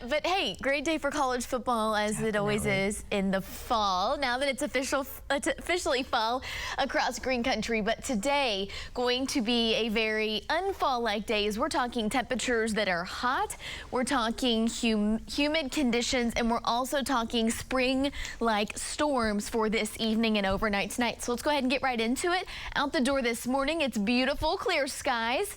But hey, great day for college football as it always is in the fall. Now that it's officially fall across green country, but today going to be a very unfall-like day as we're talking temperatures that are hot, we're talking humid conditions, and we're also talking spring-like storms for this evening and overnight tonight. So let's go ahead and get right into it. Out the door this morning, it's beautiful, clear skies.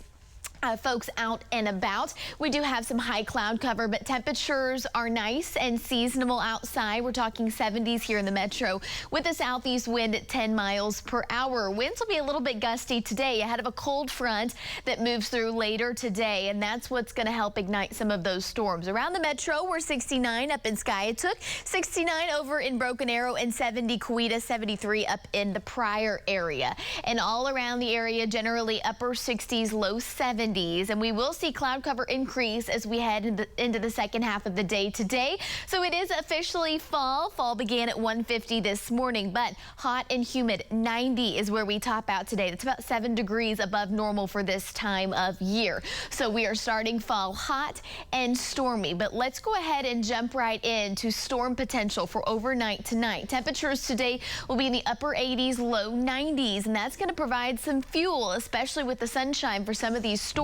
Folks out and about. We do have some high cloud cover, but temperatures are nice and seasonable outside. We're talking 70s here in the metro with a southeast wind at 10 miles per hour. Winds will be a little bit gusty today ahead of a cold front that moves through later today, and that's what's going to help ignite some of those storms. Around the metro, we're 69 up in Skiatook, 69 over in Broken Arrow, and 70 Coweta, 73 up in the Pryor area. And all around the area, generally upper 60s, low 70s. And we will see cloud cover increase as we head into the second half of the day today. So it is officially fall. Fall began at 1:50 this morning, but hot and humid. 90 is where we top out today. That's about 7 degrees above normal for this time of year. So we are starting fall hot and stormy. But let's go ahead and jump right into storm potential for overnight tonight. Temperatures today will be in the upper 80s, low 90s, and that's going to provide some fuel, especially with the sunshine for some of these storms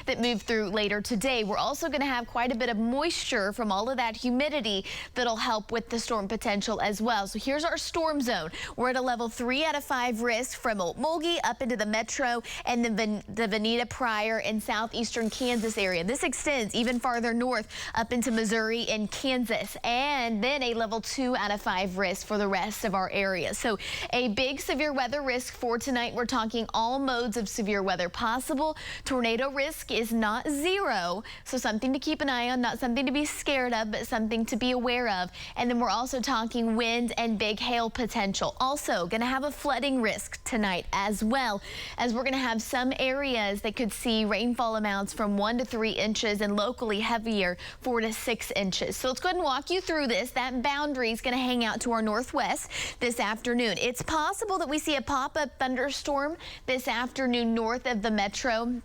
that move through later today. We're also going to have quite a bit of moisture from all of that humidity that'll help with the storm potential as well. So here's our storm zone. We're at a level 3 out of 5 risk from Okmulgee up into the metro and the Veneta, Pryor, and southeastern Kansas area. This extends even farther north up into Missouri and Kansas, and then a level 2 out of 5 risk for the rest of our area. So a big severe weather risk for tonight. We're talking all modes of severe weather possible. Tornado risk is not 0, so something to keep an eye on, not something to be scared of, but something to be aware of. And then we're also talking wind and big hail potential. Also going to have a flooding risk tonight as well, as we're going to have some areas that could see rainfall amounts from 1 to 3 inches and locally heavier 4 to 6 inches. So let's go ahead and walk you through this. That boundary is going to hang out to our northwest this afternoon. It's possible that we see a pop-up thunderstorm this afternoon north of the metro.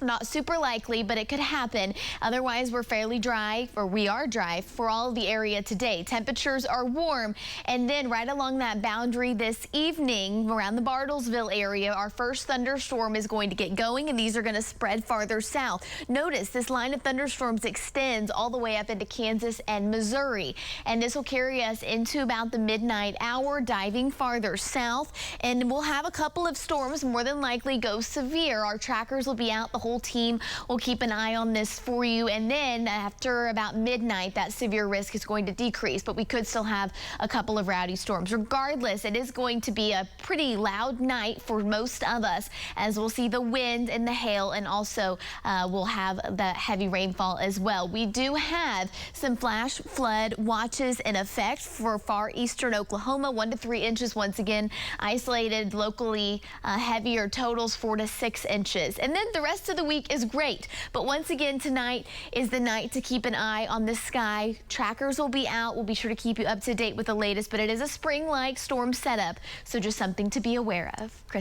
Not super likely, but it could happen. Otherwise, we're fairly dry, or we are dry for all of the area today. Temperatures are warm, and then right along that boundary this evening around the Bartlesville area, our first thunderstorm is going to get going, and these are going to spread farther south. Notice this line of thunderstorms extends all the way up into Kansas and Missouri, and this will carry us into about the midnight hour, diving farther south, and we'll have a couple of storms more than likely go severe. Our trackers will be out. The whole team will keep an eye on this for you, and then after about midnight that severe risk is going to decrease, but we could still have a couple of rowdy storms. Regardless, it is going to be a pretty loud night for most of us, as we'll see the wind and the hail, and also we'll have the heavy rainfall as well. We do have some flash flood watches in effect for far eastern Oklahoma, 1 to 3 inches once again isolated, locally heavier totals 4 to 6 inches, and then the rest of the week is great. But once again, tonight is the night to keep an eye on the sky. Trackers will be out. We'll be sure to keep you up to date with the latest, but it is a spring-like storm setup, so just something to be aware of.